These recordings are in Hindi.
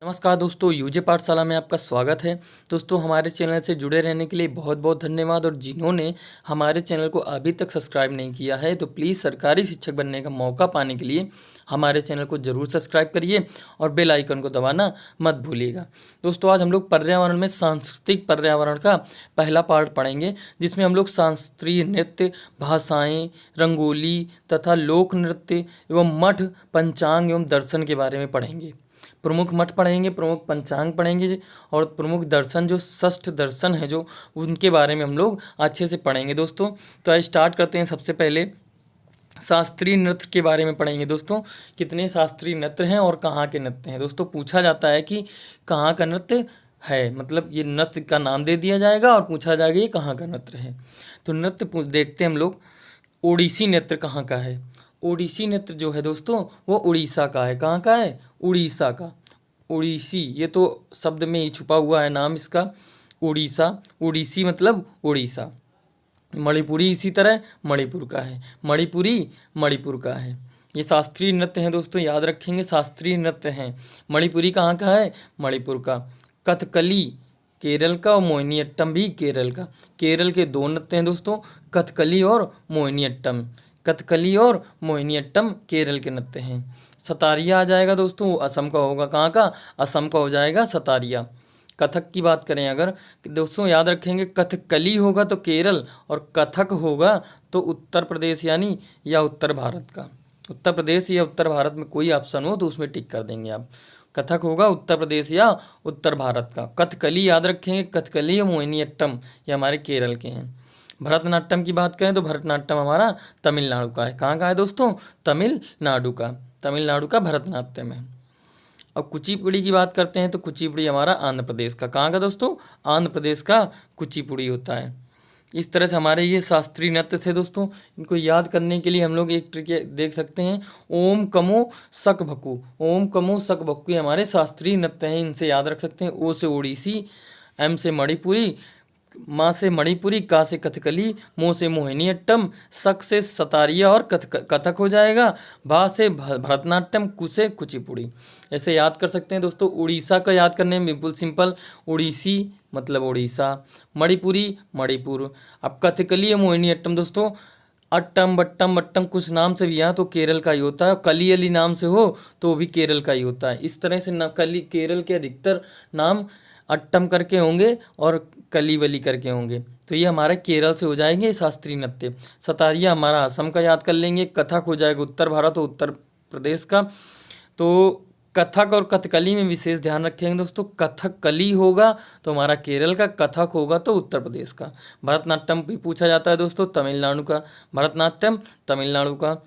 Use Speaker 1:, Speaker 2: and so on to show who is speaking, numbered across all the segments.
Speaker 1: नमस्कार दोस्तों, यूजे पाठशाला में आपका स्वागत है। दोस्तों, हमारे चैनल से जुड़े रहने के लिए बहुत बहुत धन्यवाद। और जिन्होंने हमारे चैनल को अभी तक सब्सक्राइब नहीं किया है तो प्लीज़ सरकारी शिक्षक बनने का मौका पाने के लिए हमारे चैनल को ज़रूर सब्सक्राइब करिए और बेल आइकन को दबाना मत भूलिएगा। दोस्तों, आज हम लोग पर्यावरण में सांस्कृतिक पर्यावरण का पहला पार्ट पढ़ेंगे, जिसमें हम लोग शास्त्रीय नृत्य, भाषाएँ, रंगोली तथा लोक नृत्य एवं मठ, पंचांग एवं दर्शन के बारे में पढ़ेंगे। प्रमुख मठ पढ़ेंगे, प्रमुख पंचांग पढ़ेंगे और प्रमुख दर्शन जो षष्ठ दर्शन है जो उनके बारे में हम लोग अच्छे से पढ़ेंगे दोस्तों। तो आइए स्टार्ट करते हैं। सबसे पहले शास्त्रीय नृत्य के बारे में पढ़ेंगे दोस्तों। कितने शास्त्रीय नृत्य हैं और कहाँ के नृत्य हैं। दोस्तों, पूछा जाता है कि कहाँ का नृत्य है, मतलब ये नृत्य का नाम दे दिया जाएगा और पूछा जाएगा ये कहाँ का नृत्य है। तो नृत्य देखते हैं हम लोग। ओडिसी नृत्य कहाँ का है। ओडिसी नृत्य जो है दोस्तों वो उड़ीसा का है। कहाँ का है? उड़ीसा का। ओडिसी, ये तो शब्द में ही छुपा हुआ है नाम इसका, उड़ीसा। ओडिसी मतलब उड़ीसा। मणिपुरी इसी तरह मणिपुर का है। मणिपुरी मणिपुर का है। ये शास्त्रीय नृत्य हैं दोस्तों, याद रखेंगे, शास्त्रीय नृत्य हैं। मणिपुरी कहाँ का है? मणिपुर का। कथकली केरल का और मोहिनीअट्टम भी केरल का। केरल के दो नृत्य हैं दोस्तों, कथकली और मोहिनीअट्टम। कथकली और मोहिनीअट्टम केरल के नृत्य हैं। सतारिया आ जाएगा दोस्तों, वो असम का होगा। कहाँ का? असम का हो जाएगा सतारिया। कथक की बात करें अगर दोस्तों, याद रखेंगे, कथकली होगा तो केरल और कथक होगा तो उत्तर प्रदेश यानी या उत्तर भारत का। उत्तर प्रदेश या उत्तर भारत में कोई ऑप्शन हो तो उसमें टिक कर देंगे आप। कथक होगा उत्तर प्रदेश या उत्तर भारत का। कथकली याद रखेंगे, कथकली और मोहिनीअट्टम ये हमारे केरल के हैं। भरतनाट्यम की बात करें तो भरतनाट्यम हमारा तमिलनाडु का है। कहाँ का है दोस्तों? तमिलनाडु का। तमिलनाडु का भरतनाट्यम है। अब कुचिपुड़ी की बात करते हैं तो कुचिपुड़ी हमारा आंध्र प्रदेश का। कहाँ का दोस्तों? आंध्र प्रदेश का कुचिपुड़ी होता है। इस तरह से हमारे ये शास्त्रीय नृत्य थे दोस्तों। इनको याद करने के लिए हम लोग एक ट्रिक देख सकते हैं। ओम कमो सक भक्कू। ओम कमो सक भक्कू ये हमारे शास्त्रीय नृत्य हैं, इनसे याद रख सकते हैं। ओ से ओडिसी, एम से मणिपुरी, माँ से मणिपुरी, का से कथकली, मो से मोहिनीअट्टम, सक से सतारिया और कथक हो जाएगा। भा से भरतनाट्यम, कु से कुचिपुड़ी। ऐसे याद कर सकते हैं दोस्तों। उड़ीसा का याद करने में बिल्कुल सिंपल, उड़ीसी मतलब उड़ीसा, मणिपुरी मणिपुर। अब कथकली या मोहिनीअट्टम दोस्तों, अट्टम बट्टम बट्टम कुछ नाम से भी यहाँ तो केरल का ही होता है। कली अली नाम से हो तो भी केरल का ही होता है। इस तरह से न कली केरल के अधिकतर नाम अट्टम करके होंगे और कली वली करके होंगे। तो ये हमारा केरल से हो जाएंगे शास्त्रीय नृत्य। सतारिया हमारा असम का याद कर लेंगे। कथक हो जाएगा उत्तर भारत और उत्तर प्रदेश का। तो कथक और कथकली में विशेष ध्यान रखेंगे दोस्तों। कथकली होगा तो हमारा केरल का, कथक होगा तो उत्तर प्रदेश का। भरतनाट्यम भी पूछा जाता है दोस्तों, तमिलनाडु का। भरतनाट्यम तमिलनाडु का।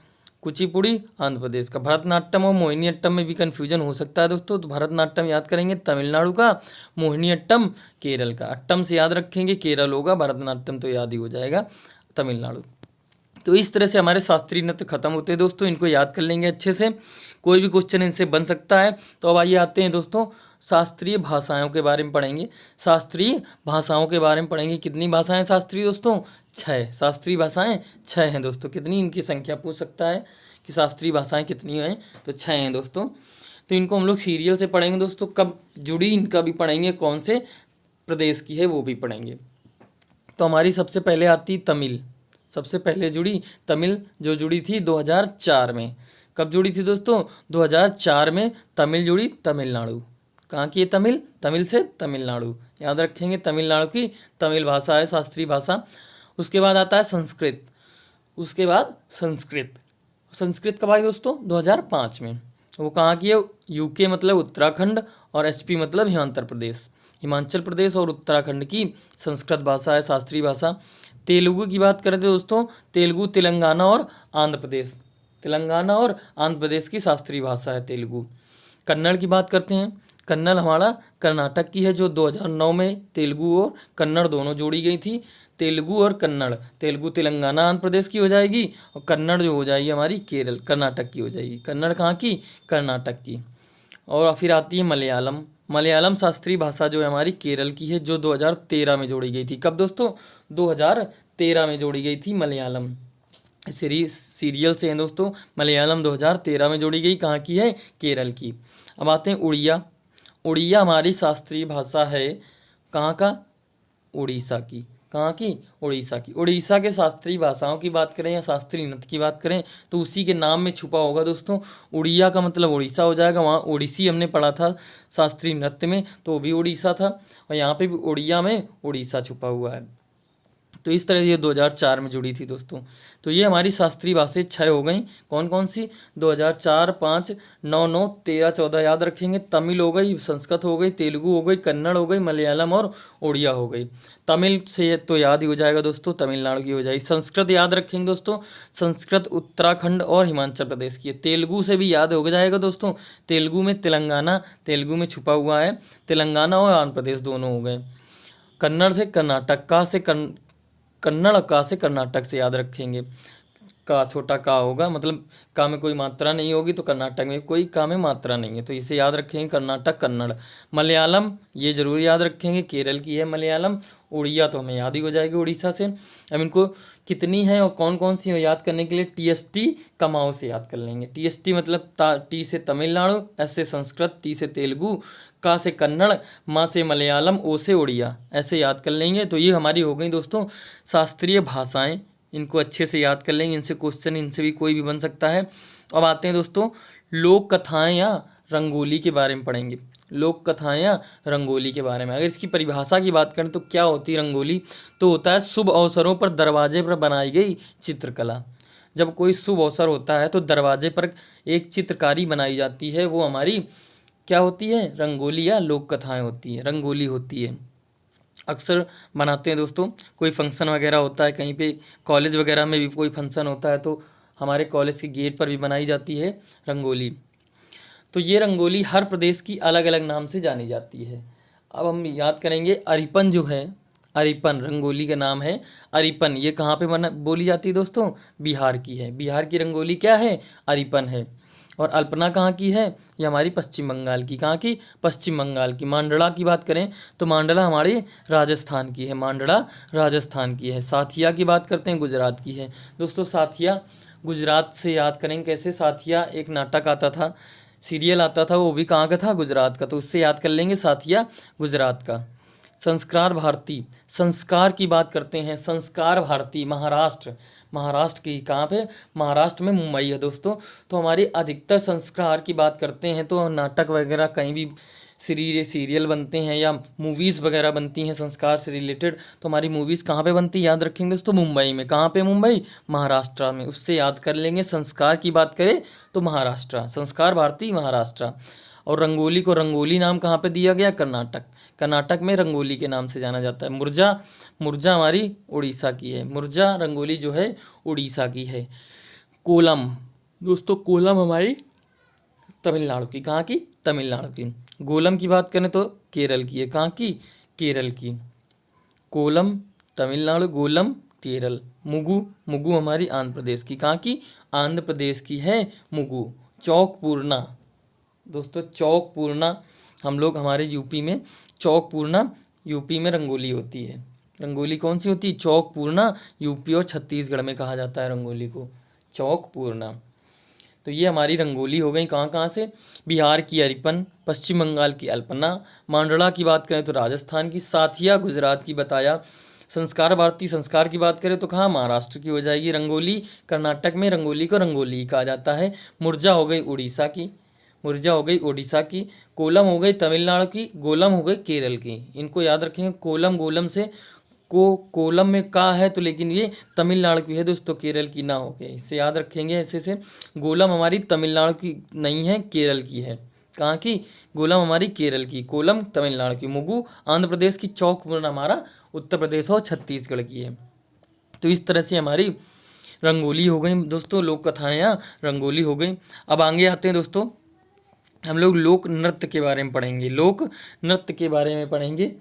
Speaker 1: कुचिपुड़ी आंध्र प्रदेश का। भरतनाट्यम और मोहिनीअट्टम में भी कन्फ्यूजन हो सकता है दोस्तों, तो भरतनाट्यम याद करेंगे तमिलनाडु का, मोहिनीअट्टम केरल का। अट्टम से याद रखेंगे केरल होगा, भरतनाट्यम तो याद ही हो जाएगा तमिलनाडु। तो इस तरह से हमारे शास्त्रीय नृत्य खत्म होते हैं दोस्तों। इनको याद कर लेंगे अच्छे से, कोई भी क्वेश्चन इनसे बन सकता है। तो अब आइए आते हैं दोस्तों, शास्त्रीय भाषाओं के बारे में पढ़ेंगे। शास्त्रीय भाषाओं के बारे में पढ़ेंगे। कितनी भाषाएं शास्त्रीय दोस्तों? 6 शास्त्रीय भाषाएं 6 हैं दोस्तों। कितनी इनकी संख्या पूछ सकता है कि शास्त्रीय भाषाएं कितनी हैं, तो 6 हैं दोस्तों। तो इनको हम लोग सीरियल से पढ़ेंगे दोस्तों। कब जुड़ी इनका भी पढ़ेंगे, कौन से प्रदेश की है वो भी पढ़ेंगे। तो हमारी सबसे पहले आती तमिल। सबसे पहले जुड़ी तमिल, जो जुड़ी थी 2004 में। कब जुड़ी थी दोस्तों? 2004 में तमिल जुड़ी, तमिलनाडु। कहाँ की है तमिल? तमिल से तमिलनाडु। याद रखेंगे, तमिलनाडु की तमिल भाषा है शास्त्रीय भाषा। उसके बाद आता है संस्कृत। उसके बाद संस्कृत। संस्कृत कब आई दोस्तों? 2005 में। वो कहाँ की है? यूके मतलब उत्तराखंड और एचपी मतलब हिमाचल प्रदेश। हिमाचल प्रदेश और उत्तराखंड की संस्कृत भाषा है शास्त्रीय भाषा। तेलुगु की बात करें तो दोस्तों, तेलुगु तेलंगाना और आंध्र प्रदेश। तेलंगाना और आंध्र प्रदेश की शास्त्रीय भाषा है तेलुगु। कन्नड़ की बात करते हैं। कन्नड़ हमारा कर्नाटक की है, जो 2009 में तेलुगु और कन्नड़ दोनों जोड़ी गई थी। तेलुगु और कन्नड़, तेलुगु तेलंगाना आंध्र प्रदेश की हो जाएगी और कन्नड़ जो हो जाएगी हमारी केरल कर्नाटक की हो जाएगी। कन्नड़ कहाँ की? कर्नाटक की। और फिर आती है मलयालम। मलयालम शास्त्रीय भाषा जो है हमारी केरल की है, जो 2013 में जोड़ी गई थी। कब दोस्तों? 2013 में जोड़ी गई थी मलयालम। सीरियल से हैं दोस्तों। मलयालम 2013 में जोड़ी गई। कहाँ की है? केरल की। अब आते हैं उड़िया। उड़िया हमारी शास्त्रीय भाषा है कहाँ का? उड़ीसा की। कहाँ की? उड़ीसा की। उड़ीसा के शास्त्रीय भाषाओं की बात करें या शास्त्रीय नृत्य की बात करें तो उसी के नाम में छुपा होगा दोस्तों। उड़िया का मतलब उड़ीसा हो जाएगा। वहाँ ओडिसी हमने पढ़ा था शास्त्रीय नृत्य में, तो वो भी उड़ीसा था, और यहाँ पे भी उड़िया में उड़ीसा छुपा हुआ है। तो इस तरह ये 2004 में जुड़ी थी दोस्तों। तो ये हमारी शास्त्रीय भाषाएं 6 हो गई। कौन कौन सी? 2004, 5, 9, 9, 13, 14 याद रखेंगे। तमिल हो गई, संस्कृत हो गई, तेलुगु हो गई, कन्नड़ हो गई, मलयालम और उड़िया हो गई। तमिल से तो याद ही हो जाएगा दोस्तों, तमिलनाडु की हो जाएगी। संस्कृत याद रखेंगे दोस्तों, संस्कृत उत्तराखंड और हिमाचल प्रदेश की है। तेलुगु से भी याद हो जाएगा दोस्तों, तेलुगु में तेलंगाना, तेलुगु में छुपा हुआ है, तेलंगाना और आंध्र प्रदेश दोनों हो गए। कन्नड़ से कर्नाटक, का से कन्नड़, का से कर्नाटक से याद रखेंगे। का छोटा का होगा, मतलब का में कोई मात्रा नहीं होगी, तो कर्नाटक में कोई का में मात्रा नहीं है, तो इसे याद रखेंगे कर्नाटक, कन्नड़। मलयालम ये जरूर याद रखेंगे, केरल की है मलयालम। उड़िया तो हमें याद ही हो जाएगी उड़ीसा से। अब इनको कितनी है और कौन कौन सी है याद करने के लिए टीएसटी कमाओ से याद कर लेंगे। टीएसटी मतलब टी से तमिलनाडु, एस से संस्कृत, टी से तेलुगु, का से कन्नड़, मा से मलयालम, ओ से उड़िया, ऐसे याद कर लेंगे। तो ये हमारी हो गई दोस्तों शास्त्रीय भाषाएं। इनको अच्छे से याद कर लेंगे, इनसे क्वेश्चन इनसे भी कोई भी बन सकता है। अब आते हैं दोस्तों लोक कथाएं या रंगोली के बारे में पढ़ेंगे। लोक कथाएं या रंगोली के बारे में अगर इसकी परिभाषा की बात करें तो क्या होती है रंगोली? तो होता है शुभ अवसरों पर दरवाजे पर बनाई गई चित्रकला। जब कोई शुभ अवसर होता है तो दरवाजे पर एक चित्रकारी बनाई जाती है, वो हमारी क्या होती है? रंगोली या लोक कथाएं होती है, रंगोली होती है। अक्सर बनाते हैं दोस्तों, कोई फंक्शन वगैरह होता है कहीं पे, कॉलेज वगैरह में भी कोई फंक्शन होता है तो हमारे कॉलेज के गेट पर भी बनाई जाती है रंगोली। तो ये रंगोली हर प्रदेश की अलग अलग नाम से जानी जाती है। अब हम याद करेंगे अरिपन जो है, अरिपन रंगोली का नाम है अरिपन। ये कहाँ पे बना बोली जाती है दोस्तों? बिहार की है। बिहार की रंगोली क्या है? अरिपन है। और अल्पना कहाँ की है? ये हमारी पश्चिम बंगाल की। कहाँ की? पश्चिम बंगाल की। मांडला की बात करें तो मांडला हमारी राजस्थान की है, मांडला राजस्थान की है। साथिया की बात करते हैं, गुजरात की है। दोस्तों साथिया गुजरात से याद करेंगे कैसे? साथिया एक नाटक आता था, सीरियल आता था, वो भी कहाँ का था? गुजरात का, तो उससे याद कर लेंगे साथिया गुजरात का। संस्कार भारती, संस्कार की बात करते हैं, संस्कार भारती महाराष्ट्र, महाराष्ट्र की कहाँ पे? महाराष्ट्र में मुंबई है दोस्तों। तो हमारी अधिकतर संस्कार की बात करते हैं तो नाटक वगैरह कहीं भी सीरियल बनते हैं या मूवीज़ वगैरह बनती हैं संस्कार से रिलेटेड, तो हमारी मूवीज़ कहाँ पे बनती है याद रखेंगे दोस्तों? मुंबई में। कहाँ पे? मुंबई, महाराष्ट्र में। उससे याद कर लेंगे संस्कार की बात करें तो महाराष्ट्र, संस्कार भारती महाराष्ट्र। और रंगोली को रंगोली नाम कहाँ पे दिया गया? कर्नाटक, कर्नाटक में रंगोली के नाम से जाना जाता है। मुर्जा, मुर्जा हमारी उड़ीसा की है, मुर्जा रंगोली जो है उड़ीसा की है। कोलम दोस्तों, कोलम हमारी तमिलनाडु की। कहाँ की? तमिलनाडु की। गोलम की बात करें तो केरल की है। कहाँ की? केरल की। कोलम तमिलनाडु, गोलम केरल। मुगु, मुगु हमारी आंध्र प्रदेश की। कहाँ की? आंध्र प्रदेश की है मुगु। चौक पूर्णा दोस्तों, चौक पूर्णा हम लोग हमारे यूपी में, चौक पूर्णा यूपी में रंगोली होती है। रंगोली कौन सी होती है? चौक पूर्णा। यूपी और छत्तीसगढ़ में कहा जाता है रंगोली को चौक पूर्णा। तो ये हमारी रंगोली हो गई कहाँ कहाँ से? बिहार की अरिपन, पश्चिम बंगाल की अल्पना, मांडला की बात करें तो राजस्थान की, साथिया गुजरात की बताया। संस्कार भारती संस्कार की बात करें तो कहाँ? महाराष्ट्र की हो जाएगी। रंगोली कर्नाटक में रंगोली को रंगोली कहा जाता है। मुर्जा हो गई उड़ीसा की, मुर्जा हो गई उड़ीसा की। कोलम हो गई तमिलनाडु की, गोलम हो गई केरल की। इनको याद रखेंगे, कोलम गोलम से कोलम में का है तो, लेकिन ये तमिलनाडु की है दोस्तों, केरल की ना हो गए, इससे याद रखेंगे ऐसे से। गोलम हमारी तमिलनाडु की नहीं है, केरल की है। कहाँ की? गोलम हमारी केरल की, कोलम तमिलनाडु की। मुगु आंध्र प्रदेश की, चौक पूर्ण हमारा उत्तर प्रदेश और छत्तीसगढ़ की है। तो इस तरह से हमारी रंगोली हो गई दोस्तों, लोक कथाएँ या रंगोली हो गई। अब आगे आते हैं दोस्तों, हम लोग लोक नृत्य के बारे में पढ़ेंगे। लोक नृत्य के बारे में पढ़ेंगे,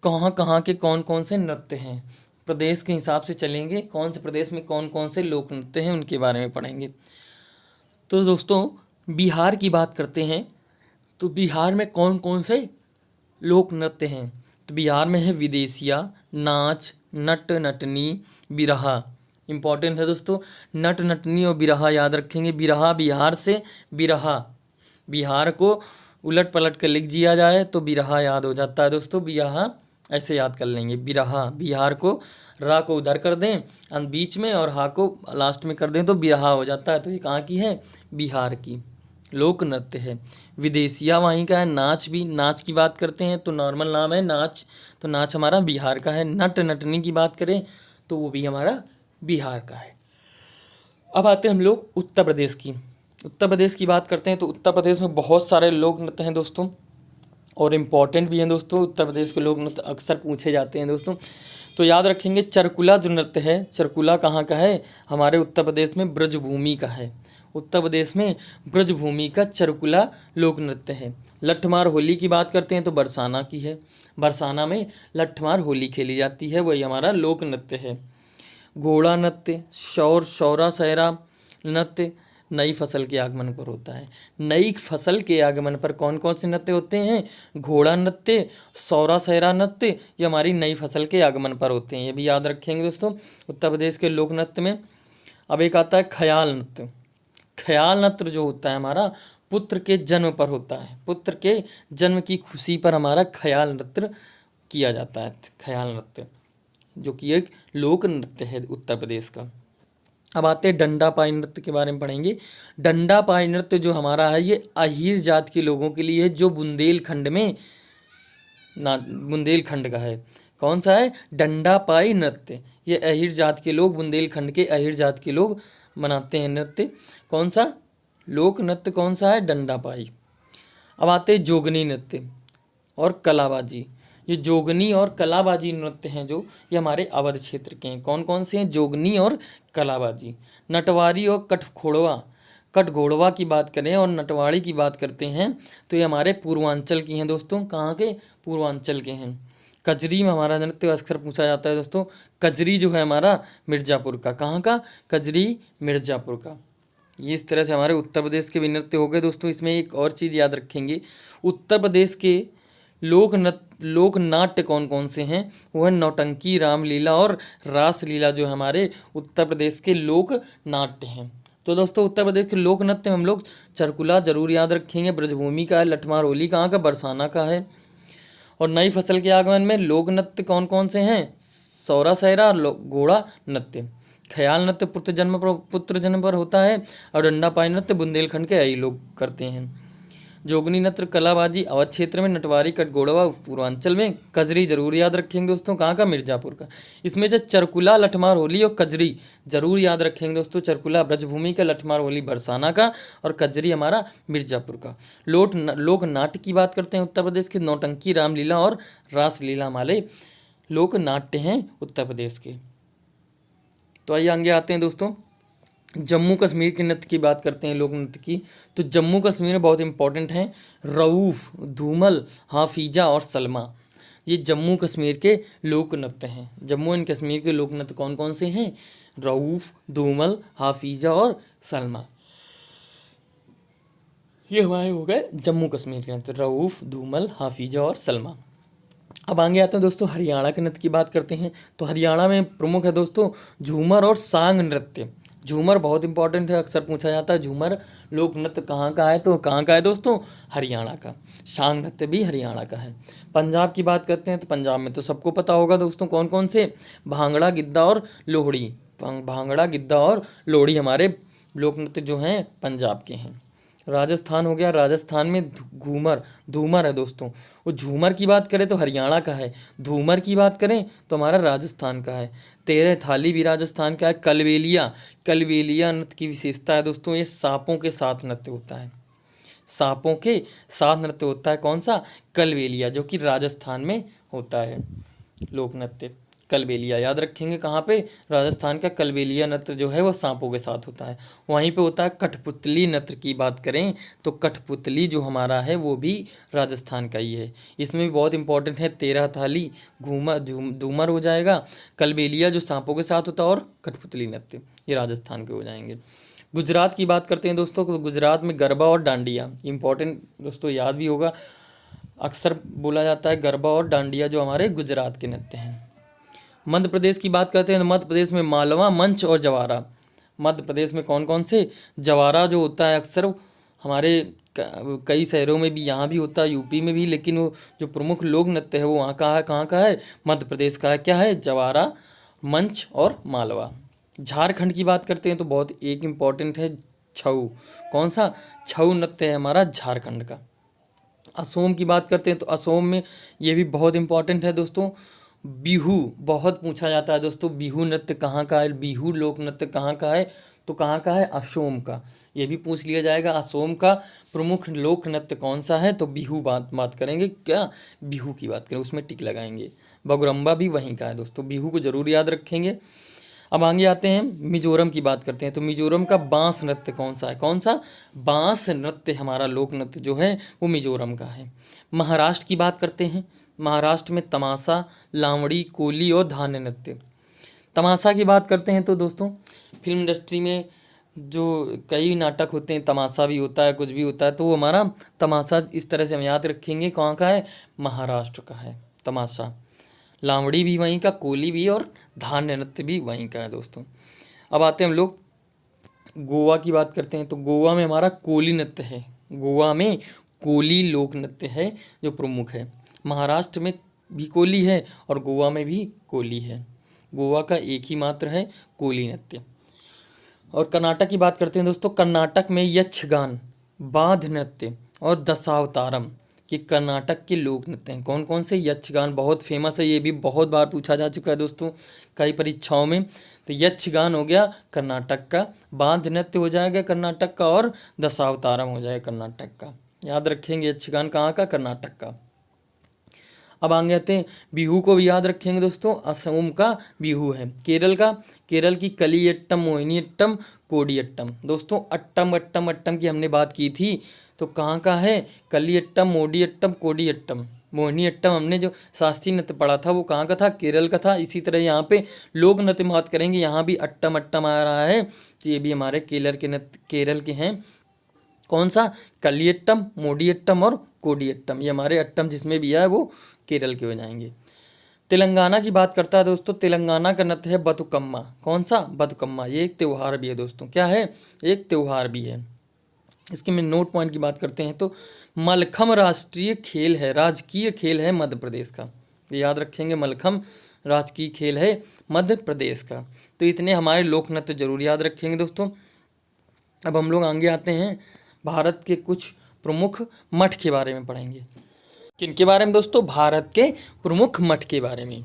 Speaker 1: कहाँ कहाँ के कौन कौन से नृत्य हैं, प्रदेश के हिसाब से चलेंगे, कौन से प्रदेश में कौन कौन से लोक नृत्य हैं उनके बारे में पढ़ेंगे। तो दोस्तों बिहार की बात करते हैं, तो बिहार में कौन कौन से लोक नृत्य हैं? तो बिहार में है विदेशिया, नाच, नट नटनी, बिरहा। इंपॉर्टेंट है दोस्तों, नट नटनी और बिरहा याद रखेंगे। बिरहा बिहार से, बिरहा बिहार को उलट पलट कर लिख दिया जाए तो बिरहा याद हो जाता है दोस्तों। बिरहा ऐसे याद कर लेंगे, बिरहा, बिहार को रा को उधर कर दें बीच में और हा को लास्ट में कर दें तो बिरहा हो जाता है। तो ये कहाँ की है? बिहार की लोक नृत्य है। विदेशिया वहीं का है। नाच भी, नाच की बात करते हैं तो नॉर्मल नाम है नाच, तो नाच हमारा बिहार का है। नट नटनी की बात करें तो वो भी हमारा बिहार का है। अब आते हैं हम लोग उत्तर प्रदेश की। उत्तर प्रदेश की बात करते हैं तो उत्तर प्रदेश में बहुत सारे लोक नृत्य हैं दोस्तों, और इम्पॉर्टेंट भी हैं दोस्तों। उत्तर प्रदेश के लोक नृत्य अक्सर पूछे जाते हैं दोस्तों, तो याद रखेंगे। चरकुला जो नृत्य है, चरकुला कहाँ का है? हमारे उत्तर प्रदेश में ब्रजभूमि का है। उत्तर प्रदेश में ब्रजभूमि का चरकुला लोक नृत्य है। लठमार होली की बात करते हैं तो बरसाना की है। बरसाना में लठमार होली खेली जाती है, वही हमारा लोक नृत्य है। घोड़ा नृत्य, शौरा सहरा नृत्य नई फसल के आगमन पर होता है। नई फसल के आगमन पर कौन कौन से नृत्य होते हैं? घोड़ा नृत्य, सौरा सहरा नृत्य, ये हमारी नई फसल के आगमन पर होते हैं। ये भी याद रखेंगे दोस्तों उत्तर प्रदेश के लोक नृत्य में। अब एक आता है ख्याल नृत्य। ख्याल नृत्य जो होता है हमारा पुत्र के जन्म पर होता है। पुत्र के जन्म की खुशी पर हमारा ख्याल नृत्य किया जाता है। ख्याल नृत्य जो कि एक लोक नृत्य है उत्तर प्रदेश का। अब आते हैं डंडा पाई नृत्य के बारे में पढ़ेंगे। डंडा पाई नृत्य जो हमारा है ये अहीर जात के लोगों के लिए है, जो बुंदेलखंड में बुंदेलखंड का है। कौन सा है? डंडा पाई नृत्य। ये अहीर जात के लोग, बुंदेलखंड के अहीर जात के लोग मनाते हैं नृत्य। कौन सा लोक नृत्य कौन सा है? डंडा पाई। अब आते हैं जोगनी नृत्य और कलाबाजी। ये जोगनी और कलाबाजी नृत्य हैं जो ये हमारे अवध क्षेत्र के हैं। कौन कौन से हैं? जोगनी और कलाबाजी। नटवारी और कटघोड़वा की बात करें और नटवाड़ी की बात करते हैं तो ये हमारे पूर्वांचल की हैं दोस्तों। कहाँ के? पूर्वांचल के हैं। कजरी में हमारा नृत्य अक्सर पूछा जाता है दोस्तों। कजरी जो है हमारा मिर्ज़ापुर का। कहाँ का? कजरी मिर्ज़ापुर का। ये इस तरह से हमारे उत्तर प्रदेश के भी नृत्य हो गए दोस्तों। इसमें एक और चीज़ याद रखेंगे, उत्तर प्रदेश के लोक नाट्य कौन कौन से हैं? वो है नौटंकी, रामलीला और रासलीला, जो हमारे उत्तर प्रदेश के लोक नाट्य हैं। तो दोस्तों उत्तर प्रदेश के लोक नृत्य हम लोग चरकुला जरूर याद रखेंगे, ब्रजभूमि का है, लठमार होली कहाँ का? बरसाना का है। और नई फसल के आगमन में लोक नृत्य कौन कौन से हैं? सौरा सहरा और घोड़ा नृत्य। ख्याल नृत्य पुत्र जन्म पर होता है, और डंडा पाई नृत्य बुंदेलखंड के यही लोग करते हैं। जोगनी नृत्य कलाबाजी अवध क्षेत्र में, नटवारी कटघोड़वा पूर्वांचल में, कजरी जरूर याद रखेंगे दोस्तों। कहाँ का? मिर्ज़ापुर का। इसमें से चरकुला, लठमार होली और कजरी जरूर याद रखेंगे दोस्तों। चरकुला ब्रजभूमि का, लठमार होली बरसाना का और कजरी हमारा मिर्ज़ापुर का। लोक नाट्य की बात करते हैं उत्तर प्रदेश के, नौटंकी, रामलीला और रासलीला हमारे लोक नाट्य हैं उत्तर प्रदेश के। तो आइए आगे आते हैं दोस्तों, जम्मू कश्मीर के नृत्य की बात करते हैं, लोक नृत्य की। तो जम्मू कश्मीर में बहुत इंपॉर्टेंट हैं रऊफ़, धूमल, हाफिजा और सलमा। ये जम्मू कश्मीर के लोक नृत्य हैं। जम्मू एंड कश्मीर के लोक नृत्य कौन कौन से हैं? रऊफ़, धूमल, हाफिजा और सलमा। ये हमारे हो गए जम्मू कश्मीर के नृत्य, रऊफ़, धूमल, हाफिजा और सलमा। अब आगे आते हैं दोस्तों, हरियाणा के नृत्य की बात करते हैं। तो हरियाणा में प्रमुख है दोस्तों झूमर और सांग नृत्य। झूमर बहुत इंपॉर्टेंट है, अक्सर पूछा जाता है झूमर लोक नृत्य कहाँ का है? तो कहाँ का है दोस्तों? हरियाणा का। सांग नृत्य भी हरियाणा का है। पंजाब की बात करते हैं तो पंजाब में तो सबको पता होगा दोस्तों कौन कौन से, भांगड़ा, गिद्धा और लोहड़ी। भांगड़ा, गिद्धा और लोहड़ी हमारे लोक नृत्य जो हैं पंजाब के हैं। राजस्थान हो गया, राजस्थान में धूमर है दोस्तों। वो झूमर की बात करें तो हरियाणा का है, धूमर की बात करें तो हमारा राजस्थान का है। तेरह थाली भी राजस्थान का है। कलबेलिया नृत्य की विशेषता है दोस्तों, ये सांपों के साथ नृत्य होता है। सांपों के साथ नृत्य होता है। कौन सा? कलबेलिया, जो कि राजस्थान में होता है लोक नृत्य। कलबेलिया याद रखेंगे कहाँ पे? राजस्थान का कलबेलिया नृत्य जो है वो सांपों के साथ होता है। वहीं पे होता है कठपुतली नृत्य की बात करें तो कठपुतली जो हमारा है वो भी राजस्थान का ही है। इसमें भी बहुत इंपॉर्टेंट है, तेरह थाली, धूमर हो जाएगा, कलबेलिया जो सांपों के साथ होता है और कठपुतली नृत्य ये राजस्थान के हो जाएंगे। गुजरात की बात करते हैं दोस्तों, तो गुजरात में गरबा और डांडिया इंपॉर्टेंट दोस्तों, याद भी होगा, अक्सर बोला जाता है गरबा और डांडिया जो हमारे गुजरात के नृत्य हैं। मध्य प्रदेश की बात करते हैं तो मध्य प्रदेश में मालवा, मंच और जवारा। मध्य प्रदेश में कौन कौन से? जवारा जो होता है अक्सर हमारे कई शहरों में भी, यहाँ भी होता है, यूपी में भी, लेकिन वो जो प्रमुख लोक नृत्य है वो वहाँ का है, कहाँ का है, मध्य प्रदेश का है। क्या है? जवारा, मंच और मालवा। झारखंड की बात करते हैं तो बहुत एक इम्पॉर्टेंट है छऊ। कौन सा? छऊ नृत्य है हमारा झारखंड का। असोम की बात करते हैं तो असोम में ये भी बहुत इंपॉर्टेंट है दोस्तों, बिहू। बहुत पूछा जाता है दोस्तों, बिहू नृत्य कहाँ का है, बिहू लोक नृत्य कहाँ का है, तो कहाँ का है? असोम का। ये भी पूछ लिया जाएगा, असोम का प्रमुख लोक नृत्य कौन सा है, तो बिहू बात करेंगे। क्या? बिहू की बात करें, उसमें टिक लगाएंगे। बगुरम्बा भी वहीं का है दोस्तों, बिहू को जरूर याद रखेंगे। अब आगे आते हैं, मिजोरम की बात करते हैं तो मिजोरम का बांस नृत्य कौन सा है? कौन सा? बांस नृत्य हमारा लोक नृत्य जो है वो मिजोरम का है। महाराष्ट्र की बात करते हैं, महाराष्ट्र में तमाशा, लावड़ी, कोली और धान्य नृत्य। तमाशा की बात करते हैं तो दोस्तों फिल्म इंडस्ट्री में जो कई नाटक होते हैं, तमाशा भी होता है, कुछ भी होता है, तो वो हमारा तमाशा इस तरह से हम याद रखेंगे, कहाँ का है? महाराष्ट्र का है तमाशा। लावड़ी भी वहीं का, कोली भी, और धान्य नृत्य भी वहीं का है दोस्तों। अब आते हैं हम लोग गोवा की बात करते हैं तो गोवा में हमारा कोली नृत्य है। गोवा में कोली लोक नृत्य है जो प्रमुख है। महाराष्ट्र में भी कोली है और गोवा में भी कोली है। गोवा का एक ही मात्र है कोली नृत्य। और कर्नाटक की बात करते हैं दोस्तों, कर्नाटक में यक्षगान, बाध नृत्य और दशावतारम कि कर्नाटक के लोक नृत्य हैं। कौन कौन से? यक्षगान बहुत फेमस है, ये भी बहुत बार पूछा जा चुका है दोस्तों कई परीक्षाओं में। तो यक्षगान हो गया कर्नाटक का, बांध नृत्य हो जाएगा कर्नाटक का, और दशावतारम हो जाएगा कर्नाटक का। याद रखेंगे, यक्षगान कहाँ का? कर्नाटक का। अब आगे आते हैं, बिहू को भी याद रखेंगे दोस्तों, असम का बिहू है। केरल का, केरल की कलियट्टम, मोहिनीअट्टम, कोडियट्टम। दोस्तों अट्टम अट्टम अट्टम की हमने बात की थी, तो कहाँ का है? कलियट्टम, मोडियट्टम, कोडियट्टम। मोहिनीअट्टम हमने जो शास्त्रीय नृत्य पढ़ा था वो कहाँ का था? केरल का था। इसी तरह यहाँ पे लोक नृत्य में बात करेंगे, यहाँ भी अट्टम अट्टम आ रहा है, तो ये भी हमारे केरल के हैं। कौन सा? कलियट्टम, मोडियट्टम और कोडियट्टम। ये हमारे अट्टम जिसमें भी है वो केरल के हो जाएंगे। तेलंगाना की बात करता है दोस्तों, तेलंगाना का नृत्य है बतुकम्मा। कौन सा? बतुकम्मा। ये एक त्यौहार भी है दोस्तों। क्या है? एक त्यौहार भी है। इसके में नोट पॉइंट की बात करते हैं तो मलखम राष्ट्रीय खेल है, राजकीय खेल है मध्य प्रदेश का। ये याद रखेंगे, मलखम राजकीय खेल है मध्य प्रदेश का। तो इतने हमारे लोक नृत्य जरूर याद रखेंगे दोस्तों। अब हम लोग आगे आते हैं, भारत के कुछ प्रमुख मठ के बारे में पढ़ेंगे। किनके बारे में दोस्तों? भारत के प्रमुख मठ के बारे में।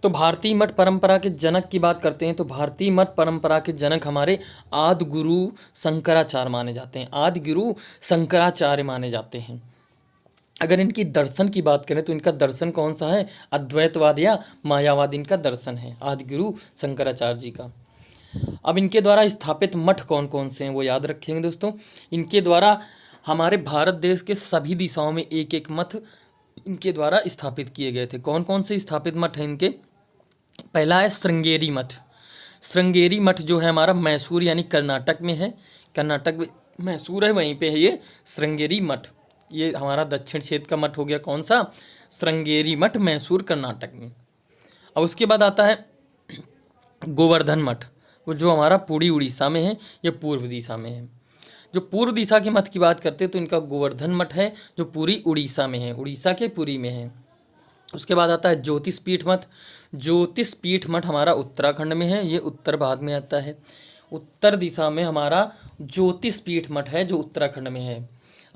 Speaker 1: तो भारतीय मठ परंपरा के जनक की बात करते हैं तो भारतीय मठ परंपरा के जनक हमारे आदि गुरु शंकराचार्य माने जाते हैं। आदि गुरु शंकराचार्य माने जाते हैं। अगर इनकी दर्शन की बात करें तो इनका दर्शन कौन सा है? अद्वैतवाद या मायावाद इनका दर्शन है, आदि गुरु शंकराचार्य जी का। अब इनके द्वारा स्थापित मठ कौन कौन से हैं वो याद रखेंगे दोस्तों। इनके द्वारा हमारे भारत देश के सभी दिशाओं में एक एक मठ इनके द्वारा स्थापित किए गए थे। कौन कौन से स्थापित मठ हैं इनके? पहला है श्रृंगेरी मठ। श्रृंगेरी मठ जो है हमारा मैसूर यानी कर्नाटक में है, कर्नाटक में मैसूर है, वहीं पे है ये श्रृंगेरी मठ। ये हमारा दक्षिण क्षेत्र का मठ हो गया। कौन सा? श्रृंगेरी मठ, मैसूर कर्नाटक में। अब उसके बाद आता है गोवर्धन मठ, वो जो हमारा पूरी उड़ीसा में है, ये पूर्व दिशा में है। जो पूर्व दिशा के मठ की बात करते हैं तो इनका गोवर्धन मठ है जो पूरी उड़ीसा में है, उड़ीसा के पुरी में है। उसके बाद आता है ज्योतिषपीठ मठ। ज्योतिषपीठ मठ हमारा उत्तराखंड में है, ये उत्तर भाग में आता है। उत्तर दिशा में हमारा ज्योतिषपीठ मठ है जो उत्तराखंड में है।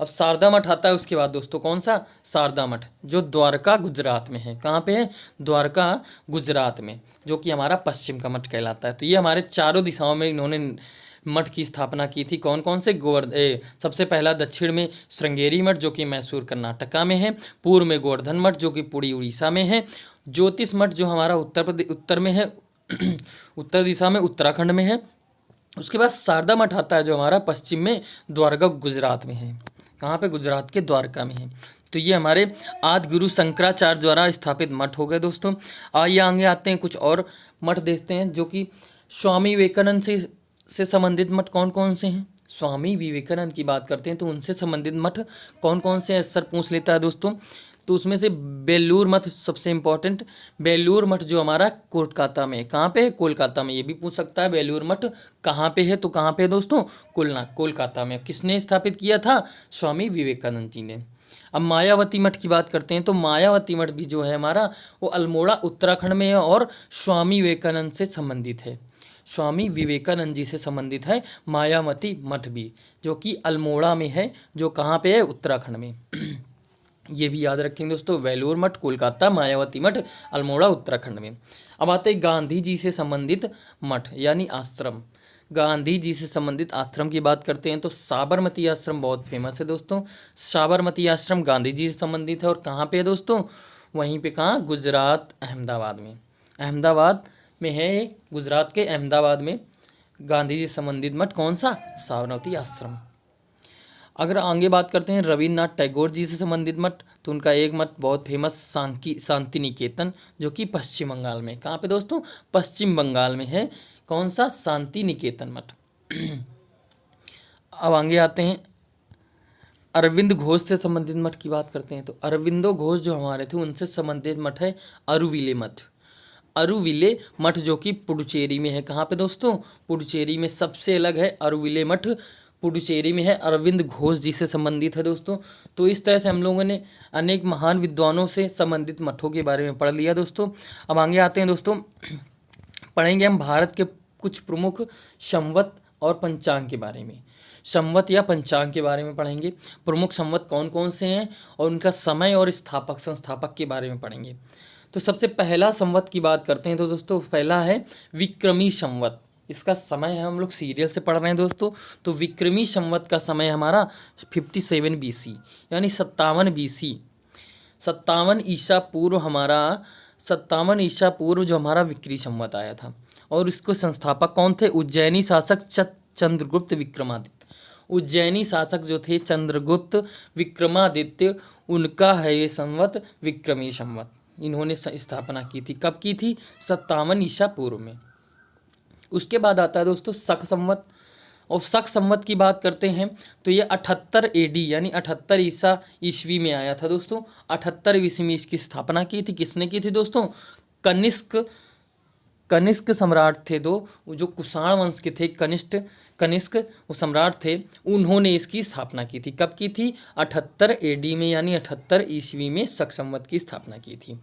Speaker 1: अब शारदा मठ आता है उसके बाद दोस्तों। कौन सा? शारदा मठ जो द्वारका गुजरात में है। कहाँ पे है? द्वारका गुजरात में, जो कि हमारा पश्चिम का मठ कहलाता है। तो ये हमारे चारों दिशाओं में इन्होंने मठ की स्थापना की थी। कौन कौन से? सबसे पहला दक्षिण में श्रृंगेरी मठ जो कि मैसूर कर्नाटका में है। पूर्व में गोवर्धन मठ जो कि पूरी उड़ीसा में है। ज्योतिष मठ जो हमारा उत्तर में है उत्तर दिशा में, उत्तराखंड में है। उसके बाद शारदा मठ आता है जो हमारा पश्चिम में द्वारका गुजरात में है। कहाँ पे? गुजरात के द्वारका में है। तो ये हमारे आदि गुरु शंकराचार्य द्वारा स्थापित मठ हो गए दोस्तों। आइए आगे आते हैं, कुछ और मठ देखते हैं जो कि स्वामी विवेकानंद से संबंधित मठ कौन कौन से हैं। स्वामी विवेकानंद की बात करते हैं तो उनसे संबंधित मठ कौन कौन से हैं, सर पूछ लेता है दोस्तों। तो उसमें से बेलूर मठ सबसे इम्पोर्टेंट। बेलूर मठ जो हमारा कोलकाता में, कहाँ पे है? कोलकाता में। ये भी पूछ सकता है बेलूर मठ कहाँ पे है, तो कहाँ पे है दोस्तों? कोलकाता में। किसने स्थापित किया था? स्वामी विवेकानंद जी ने। अब मायावती मठ की बात करते हैं, तो मायावती मठ भी जो है हमारा वो अल्मोड़ा उत्तराखंड में है और स्वामी विवेकानंद से संबंधित है। स्वामी विवेकानंद जी से संबंधित है मायावती मठ भी, जो कि अल्मोड़ा में है, जो कहाँ पे है? उत्तराखंड में। ये भी याद रखेंगे दोस्तों, वेलूर मठ कोलकाता, मायावती मठ अल्मोड़ा उत्तराखंड में। अब आते हैं गांधी जी से संबंधित मठ यानी आश्रम। गांधी जी से संबंधित आश्रम की बात करते हैं तो साबरमती आश्रम बहुत फेमस है दोस्तों। साबरमती आश्रम गांधी जी से संबंधित है और कहाँ पे है दोस्तों? वहीं पे, कहाँ? गुजरात, अहमदाबाद में। अहमदाबाद में है ये, गुजरात के अहमदाबाद में गांधी जी से संबंधित मठ कौन सा? साबरमती आश्रम। अगर आगे बात करते हैं रविन्द्रनाथ टैगोर जी से संबंधित मठ, तो उनका एक मठ बहुत फेमस शांति निकेतन, जो कि पश्चिम बंगाल में। कहाँ पे दोस्तों? पश्चिम बंगाल में है। कौन सा? शांति निकेतन मठ। अब आगे आते हैं अरविंद घोष से संबंधित मठ की बात करते हैं, तो अरविंदो घोष जो हमारे थे उनसे संबंधित मठ है अरुविले मठ। अरुविले मठ जो कि पुडुचेरी में है। कहाँ पे दोस्तों? पुडुचेरी में। सबसे अलग है अरुविले मठ, पुडुचेरी में है, अरविंद घोष जी से संबंधित है दोस्तों। तो इस तरह से हम लोगों ने अनेक महान विद्वानों से संबंधित मठों के बारे में पढ़ लिया दोस्तों। अब आगे आते हैं दोस्तों, पढ़ेंगे हम भारत के कुछ प्रमुख संवत और पंचांग के बारे में। संवत या पंचांग के बारे में पढ़ेंगे। प्रमुख संवत कौन कौन से हैं और उनका समय और स्थापक संस्थापक के बारे में पढ़ेंगे। तो सबसे पहला संवत की बात करते हैं तो दोस्तों पहला है विक्रमी संवत। इसका समय है, हम लोग सीरियल से पढ़ रहे हैं दोस्तों, तो विक्रमी संवत का समय हमारा 57 BC यानी 57 BC, 57 ईसा पूर्व हमारा, 57 ईसा पूर्व जो हमारा विक्रमी संवत आया था। और इसको संस्थापक कौन थे? उज्जैनी शासक चंद्रगुप्त विक्रमादित्य। उज्जैनी शासक जो थे चंद्रगुप्त विक्रमादित्य, उनका है ये संवत विक्रमी संवत। इन्होंने स्थापना की थी। कब की थी? 57 ईसा पूर्व में। उसके बाद आता है दोस्तों शक संवत। और शक संवत की बात करते हैं तो ये 78 AD यानी 78 ईसा ईस्वी में आया था दोस्तों। 78 ईस्वी में इसकी स्थापना की थी। किसने की थी दोस्तों? कनिष्क सम्राट थे दो, जो कुषाण वंश के थे। कनिष्क वो सम्राट थे, उन्होंने इसकी स्थापना की थी। कब की थी? 78 AD में यानी 78 ईस्वी में शक संवत की स्थापना की थी।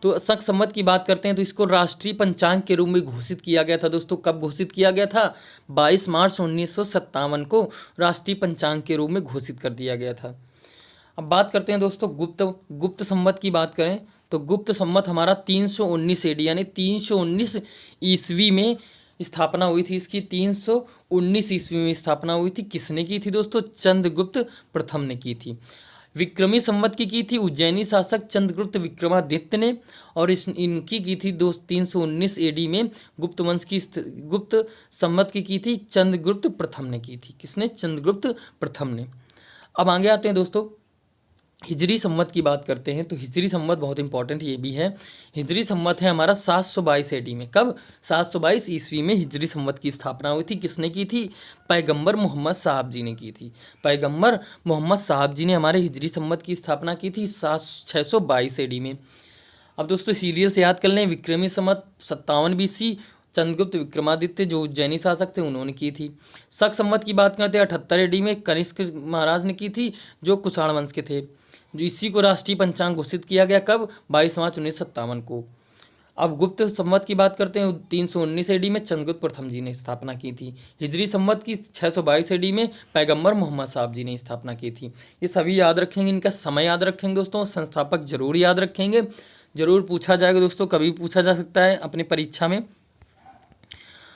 Speaker 1: तो शक संवत की बात करते हैं तो इसको राष्ट्रीय पंचांग के रूप में घोषित किया गया था दोस्तों। कब घोषित किया गया था? 22 मार्च 1957 को राष्ट्रीय पंचांग के रूप में घोषित कर दिया गया था। अब बात करते हैं दोस्तों गुप्त संवत की बात करें तो गुप्त संवत हमारा 319 AD यानी 319 ईस्वी में स्थापना हुई थी। इसकी 319 ईस्वी में स्थापना हुई थी। किसने की थी दोस्तों? चंद्रगुप्त प्रथम ने की थी। विक्रमी संवत की थी उज्जैनी शासक चंद्रगुप्त विक्रमादित्य ने, और इनकी की थी 319 AD में गुप्त वंश की गुप्त संवत की थी चंद्रगुप्त प्रथम ने की थी। किसने? चंद्रगुप्त प्रथम ने। अब आगे आते हैं दोस्तों हिजरी संवत की बात करते हैं तो हिजरी संवत बहुत इंपॉर्टेंट ये भी है। हिजरी संवत है हमारा 722 AD में। कब? 722 ईस्वी में हिजरी संवत की स्थापना हुई थी। किसने की थी? पैगंबर मोहम्मद साहब जी ने की थी। पैगंबर मोहम्मद साहब जी ने हमारे हिजरी संवत की स्थापना की थी 622 AD में। अब दोस्तों सीरियल से याद कर लें, विक्रमी संवत 57 BC, चंद्रगुप्त विक्रमादित्य जो उज्जैनी शासक थे उन्होंने की थी। शक संवत की बात करते हैं 78 AD में कनिष्क महाराज ने की थी, जो कुषाण वंश के थे। जो इसी को राष्ट्रीय पंचांग घोषित किया गया कब? 22 मार्च 1957 को। अब गुप्त संवत की बात करते हैं 319 AD में चंद्रगुप्त प्रथम जी ने स्थापना की थी। हिजरी संवत की 622 AD में पैगंबर मोहम्मद साहब जी ने स्थापना की थी। ये सभी याद रखेंगे, इनका समय याद रखेंगे दोस्तों, संस्थापक जरूर याद रखेंगे, जरूर पूछा जाएगा दोस्तों, कभी पूछा जा सकता है अपनी परीक्षा में।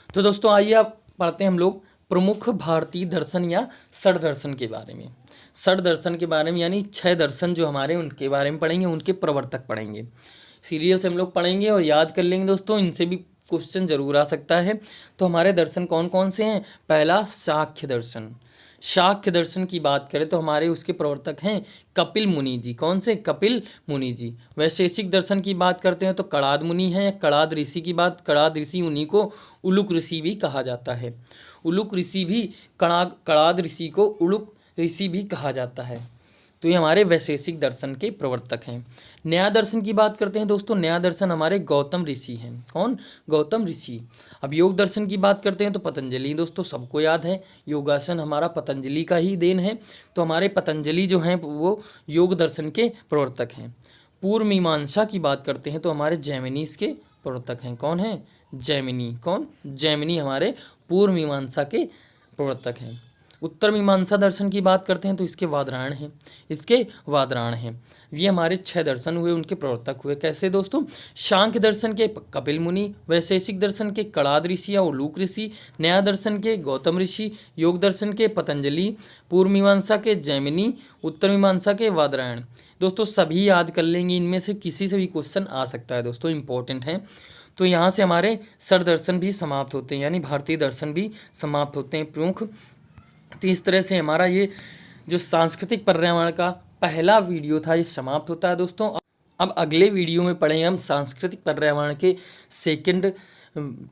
Speaker 1: तो दोस्तों आइए आप पढ़ते हैं हम लोग प्रमुख भारतीय दर्शन या षड दर्शन के बारे में। षड दर्शन के बारे में यानी 6 दर्शन जो हमारे, उनके बारे में पढ़ेंगे, उनके प्रवर्तक पढ़ेंगे। सीरियल से हम लोग पढ़ेंगे और याद कर लेंगे दोस्तों, इनसे भी क्वेश्चन जरूर आ सकता है। तो हमारे दर्शन कौन कौन से हैं? पहला शाक्य दर्शन। शाक्य दर्शन की बात करें तो हमारे उसके प्रवर्तक हैं कपिल मुनि जी। कौन से? कपिल मुनि जी। वैशेषिक दर्शन की बात करते हैं तो कणाद मुनि है। कणाद ऋषि की बात, कणाद ऋषि, उन्हीं को उलुक ऋषि भी कहा जाता है। उलुक ऋषि भी, कणाद ऋषि को उलुक ऋषि भी कहा जाता है। तो ये हमारे वैशेषिक दर्शन के प्रवर्तक हैं। न्याय दर्शन की बात करते हैं दोस्तों, न्याय दर्शन हमारे गौतम ऋषि हैं। कौन? गौतम ऋषि। अब योग दर्शन की बात करते हैं तो पतंजलि, दोस्तों सबको याद है योगासन हमारा पतंजलि का ही देन है, तो हमारे पतंजलि जो हैं वो योग दर्शन के प्रवर्तक हैं। पूर्व मीमांसा की बात करते हैं तो हमारे जैमिनीस के प्रवर्तक हैं। कौन है? जैमिनी। कौन? जैमिनी हमारे पूर्व मीमांसा के प्रवर्तक हैं। उत्तर मीमांसा दर्शन की बात करते हैं तो इसके वादरायण हैं, इसके वादरायण हैं। ये हमारे 6 दर्शन हुए, उनके प्रवर्तक हुए। कैसे दोस्तों? सांख्य दर्शन के कपिल मुनि, वैशेषिक दर्शन के कणाद ऋषि या उलूक ऋषि, न्याय दर्शन के गौतम ऋषि, योग दर्शन के पतंजलि, पूर्व मीमांसा के जैमिनी, उत्तर मीमांसा के वादरायण। दोस्तों सभी याद कर लेंगे, इनमें से किसी से भी क्वेश्चन आ सकता है दोस्तों, इंपॉर्टेंट है। तो यहाँ से हमारे सर दर्शन भी समाप्त होते हैं, यानी भारतीय दर्शन भी समाप्त होते हैं प्रमुख। तो इस तरह से हमारा ये जो सांस्कृतिक पर्यावरण का पहला वीडियो था ये समाप्त होता है दोस्तों। अब अगले वीडियो में पढ़ेंगे हम सांस्कृतिक पर्यावरण के सेकंड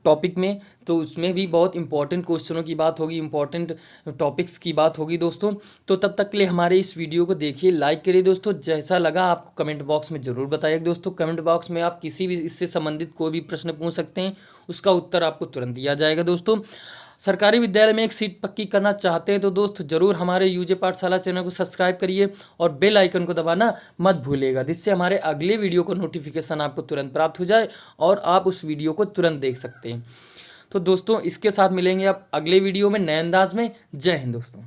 Speaker 1: टॉपिक में, तो उसमें भी बहुत इंपॉर्टेंट क्वेश्चनों की बात होगी, इंपॉर्टेंट टॉपिक्स की बात होगी दोस्तों। तो तब तक के लिए हमारे इस वीडियो को देखिए, लाइक करिए दोस्तों, जैसा लगा आपको कमेंट बॉक्स में ज़रूर बताइए दोस्तों। कमेंट बॉक्स में आप किसी भी इससे संबंधित कोई भी प्रश्न पूछ सकते हैं, उसका उत्तर आपको तुरंत दिया जाएगा दोस्तों। सरकारी विद्यालय में एक सीट पक्की करना चाहते हैं तो दोस्त जरूर हमारे यूजे पाठशाला चैनल को सब्सक्राइब करिए और बेल आइकन को दबाना मत भूलिएगा, जिससे हमारे अगले वीडियो को नोटिफिकेशन आपको तुरंत प्राप्त हो जाए और आप उस वीडियो को तुरंत देख सकते हैं। तो दोस्तों इसके साथ मिलेंगे आप अगले वीडियो में नए अंदाज में। जय हिंद दोस्तों।